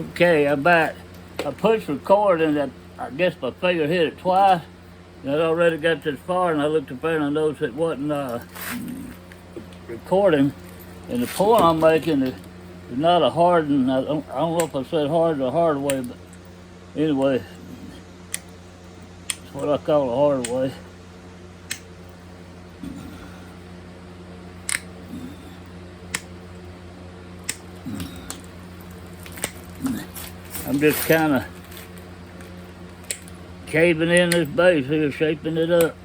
Okay, I pushed record and I guess my finger hit it twice. And I'd already got this far and I looked up there and I noticed it wasn't recording. And the point I'm making is not a hardened, I don't know if I said hard or Hardaway, but anyway, it's what I call a Hardaway. I'm just kind of caving in this base here, shaping it up.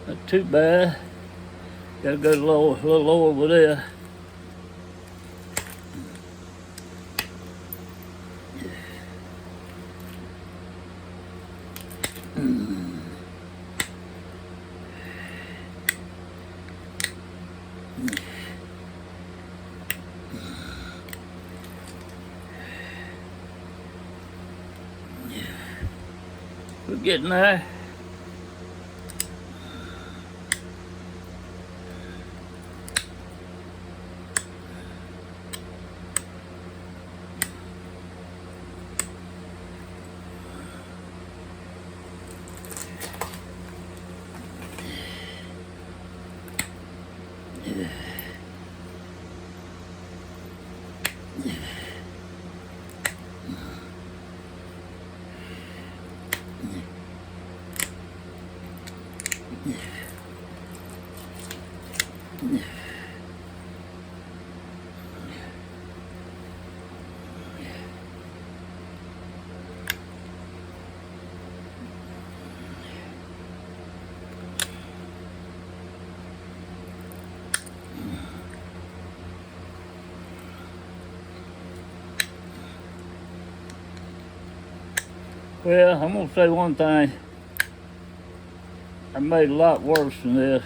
Not too bad. Gotta go a little lower with this. We're getting there. Well, I'm gonna say one thing. I made a lot worse than this.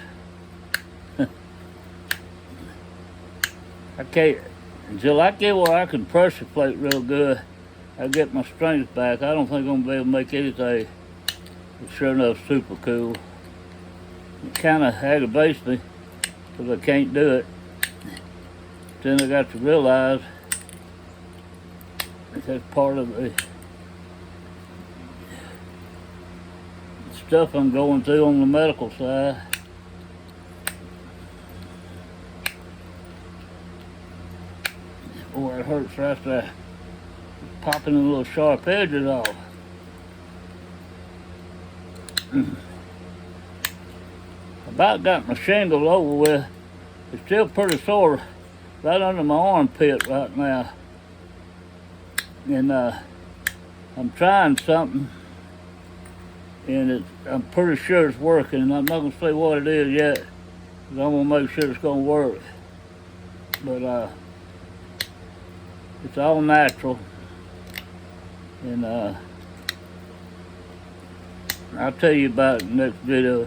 I can't, until I get where I can pressure plate real good, I get my strength back. I don't think I'm gonna be able to make anything that's sure enough super cool. It kind of aggravates me because I can't do it. Then I got to realize that that's part of the stuff I'm going through on the medical side. Boy, it hurts right there. Popping the little sharp edges off. About got my shingle over with. It's still pretty sore right under my armpit right now. And I'm trying something. And I'm pretty sure it's working. And I'm not going to say what it is yet, because I'm going to make sure it's going to work. But it's all natural. And I'll tell you about it in the next video.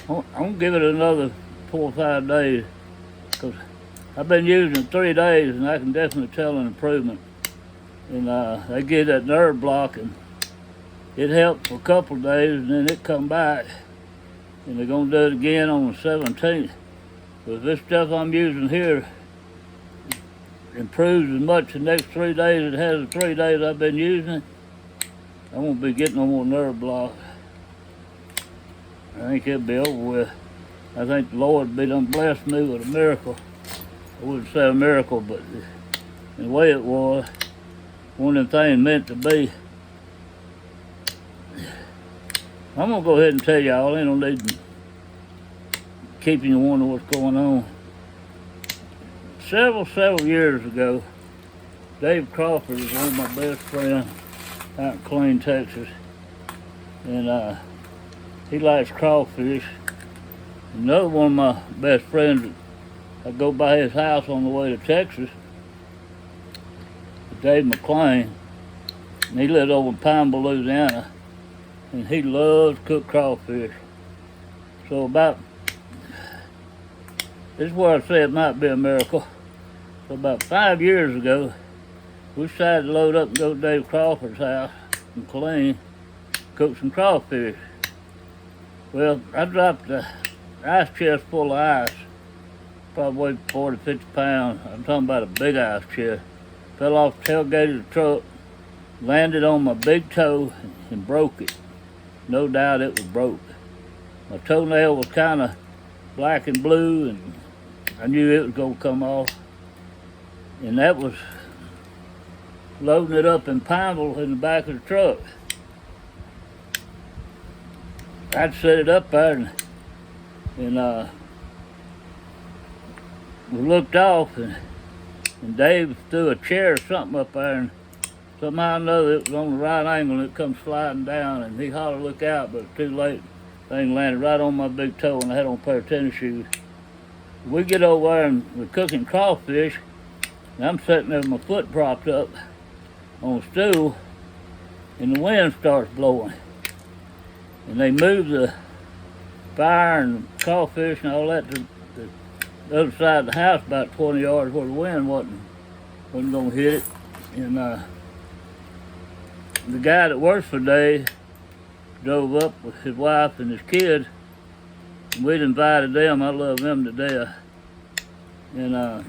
I'm going to give it another 4 or 5 days, because I've been using it 3 days and I can definitely tell an improvement. And they get that nerve block, and it helped for a couple of days, and then it come back, and they're gonna do it again on the 17th. But this stuff I'm using here improves as much the next 3 days as it has the 3 days I've been using it, I won't be getting no more nerve block. I think it'll be over with. I think the Lord be done blessed me with a miracle. I wouldn't say a miracle, but the way it was, one of them things meant to be. I'm gonna go ahead and tell y'all, ain't no need to keeping you wondering what's going on. Several years ago, Dave Crawford was one of my best friends out in Killeen, Texas. And he likes crawfish. Another one of my best friends, I go by his house on the way to Texas, Dave McClain, and he lived over in Pineville, Louisiana, and he loves cooked crawfish. So this is where I say it might be a miracle. So about 5 years ago, we decided to load up and go to Dave Crawford's house in Killeen, cook some crawfish. Well, I dropped the ice chest full of ice, probably weighed 40, 50 pounds. I'm talking about a big ice chest. Fell off the tailgate of the truck, landed on my big toe and broke it. No doubt it was broke. My toenail was kind of black and blue, and I knew it was going to come off. And that was loading it up in Pineville in the back of the truck. I'd set it up there and we looked off, and Dave threw a chair or something up there, and somehow or another it was on the right angle and it come sliding down, and he hollered, "Look out," but it was too late. The thing landed right on my big toe, and I had on a pair of tennis shoes. We get over there and we're cooking crawfish, and I'm sitting there with my foot propped up on a stool, and the wind starts blowing. And they moved the fire and crawfish and all that to the other side of the house, about 20 yards where the wind wasn't going to hit it. And the guy that works for Dave drove up with his wife and his kids, and we'd invited them. I love them to death. And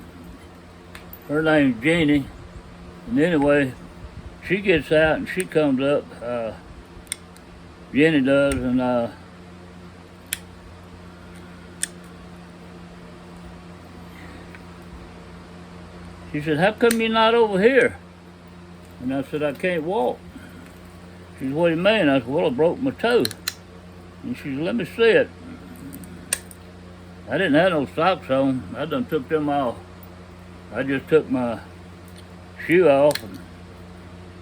her name's Jeannie. And anyway, she gets out and she comes up, Jenny does, and she said, "How come you're not over here?" And I said, "I can't walk." She said, "What do you mean?" I said, "Well, I broke my toe." And she said, "Let me see it." I didn't have no socks on. I done took them off. I just took my shoe off, and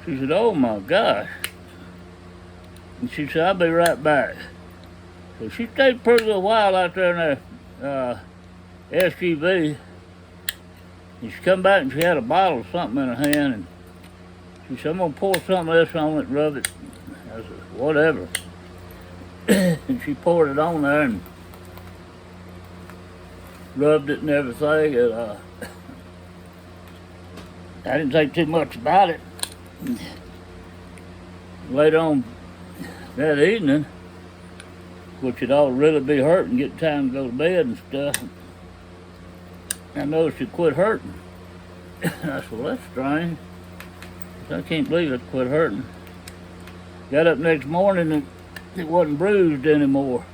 she said, "Oh my gosh." And she said, "I'll be right back." So she stayed a pretty little while out there in that SUV. And she come back and she had a bottle of something in her hand, and she said, "I'm gonna pour some of this on it and rub it." I said, "Whatever." And she poured it on there and rubbed it and everything. And I didn't think too much about it. Later on that evening, which it ought to really be hurting, get time to go to bed and stuff, I noticed it quit hurting. I said, "Well, that's strange. I can't believe it quit hurting." Got up next morning and it wasn't bruised anymore.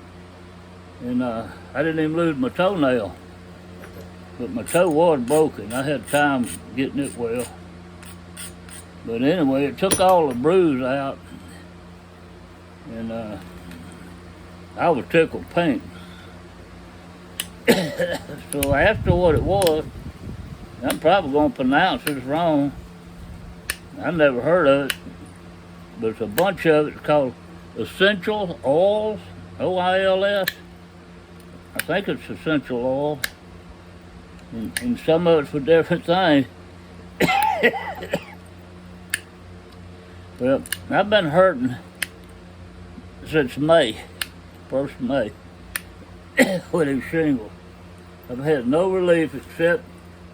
And I didn't even lose my toenail. But my toe was broken. I had time getting it well. But anyway, it took all the bruise out. And I was tickled pink. So I asked her what it was. I'm probably going to pronounce this wrong. I never heard of it. But it's a bunch of it. It's called essential oils, OILS. I think it's essential oil. And some of it's for different things. Well, I've been hurting since May, 1st of May, with these shingles. I've had no relief except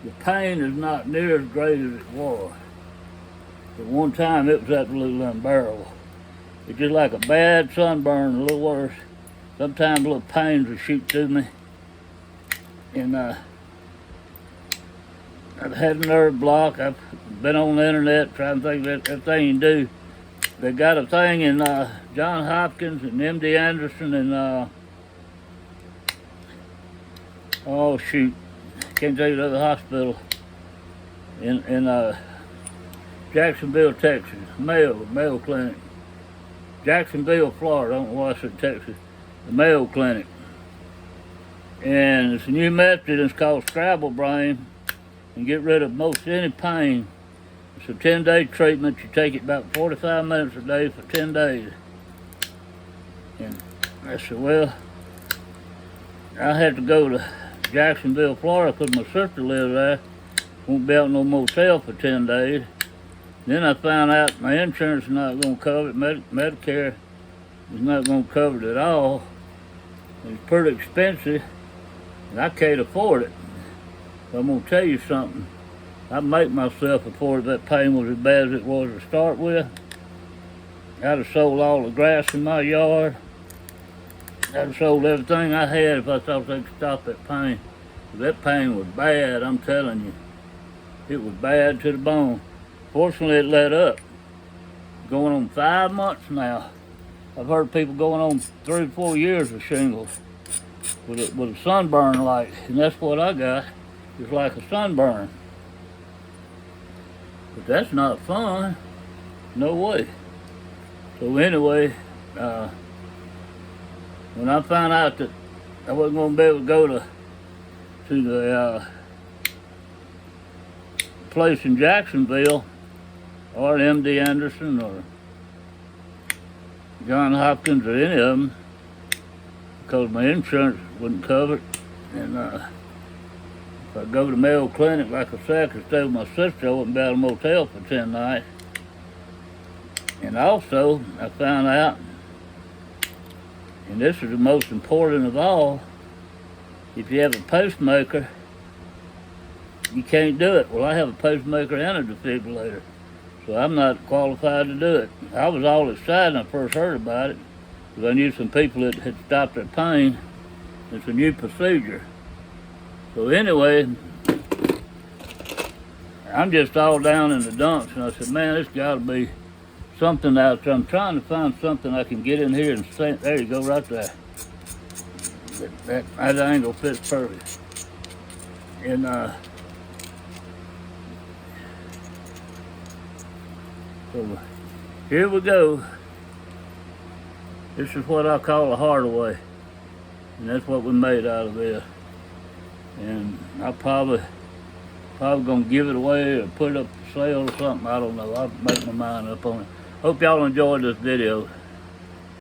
the pain is not near as great as it was. At one time it was absolutely unbearable. It's just like a bad sunburn, a little worse. Sometimes little pains will shoot through me. And I've had a nerve block. I've been on the internet trying to think of everything you can do. They got a thing in Johns Hopkins and MD Anderson and oh shoot, can't tell you the other hospital in Jacksonville, Texas, Mayo Clinic. Jacksonville, Florida. I don't know why I said Texas. The Mayo Clinic. And it's a new method. It's called Scrabble Brain, and get rid of most any pain. It's a 10-day treatment. You take it about 45 minutes a day for 10 days. And I said, well, I had to go to Jacksonville, Florida, because my sister lives there. Won't be out in no motel for 10 days. Then I found out my insurance is not going to cover it. Medicare is not going to cover it at all. It's pretty expensive, and I can't afford it. But I'm gonna tell you something. I make myself afford it. That pain was as bad as it was to start with. I'd have sold all the grass in my yard. I'd have sold everything I had if I thought they could stop that pain. That pain was bad, I'm telling you. It was bad to the bone. Fortunately, it let up. Going on 5 months now. I've heard people going on 3 or 4 years with shingles with a sunburn like, and that's what I got. It's like a sunburn. But that's not fun. No way. So anyway, when I found out that I wasn't going to be able to go to the place in Jacksonville, or MD Anderson, or John Hopkins, or any of them, because my insurance wouldn't cover it, and if I go to Mayo Clinic, like I said, I could stay with my sister, I wouldn't be out of a motel for 10 nights. And also, I found out, and this is the most important of all, if you have a pacemaker, you can't do it. Well, I have a pacemaker and a defibrillator, so I'm not qualified to do it. I was all excited when I first heard about it, because I knew some people that had stopped their pain. It's a new procedure. So anyway, I'm just all down in the dumps, and I said, man, there's got to be something out there. I'm trying to find something I can get in here and say, there you go, right there. That angle fits perfect. And so here we go. This is what I call a Hardaway, and that's what we made out of this. And I probably gonna give it away or put it up for sale or something. I don't know. I'll make my mind up on it. Hope y'all enjoyed this video.